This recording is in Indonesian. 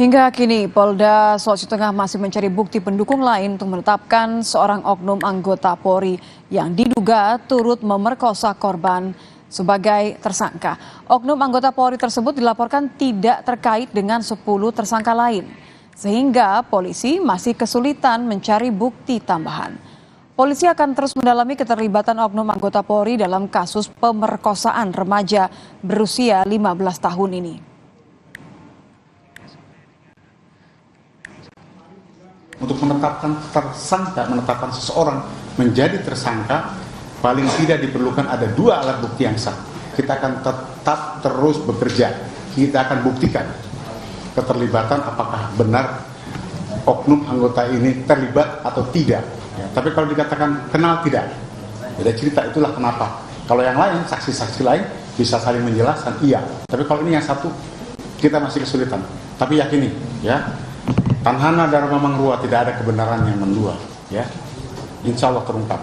Hingga kini, Polda Sulawesi Tengah masih mencari bukti pendukung lain untuk menetapkan seorang oknum anggota Polri yang diduga turut memerkosa korban sebagai tersangka. Oknum anggota Polri tersebut dilaporkan tidak terkait dengan 10 tersangka lain, sehingga polisi masih kesulitan mencari bukti tambahan. Polisi akan terus mendalami keterlibatan oknum anggota Polri dalam kasus pemerkosaan remaja berusia 15 tahun ini. Untuk menetapkan seseorang menjadi tersangka, paling tidak diperlukan ada 2 alat bukti yang sah. Kita akan tetap terus bekerja. Kita akan buktikan keterlibatan apakah benar oknum anggota ini terlibat atau tidak. Ya, tapi kalau dikatakan kenal tidak, beda cerita, itulah kenapa. Kalau yang lain, saksi-saksi lain bisa saling menjelaskan, iya. Tapi kalau ini yang satu, kita masih kesulitan. Tapi yakini, ya. Tanhana Dharma Mangrua, tidak ada kebenaran yang mendua, ya. Insya Allah terungkap.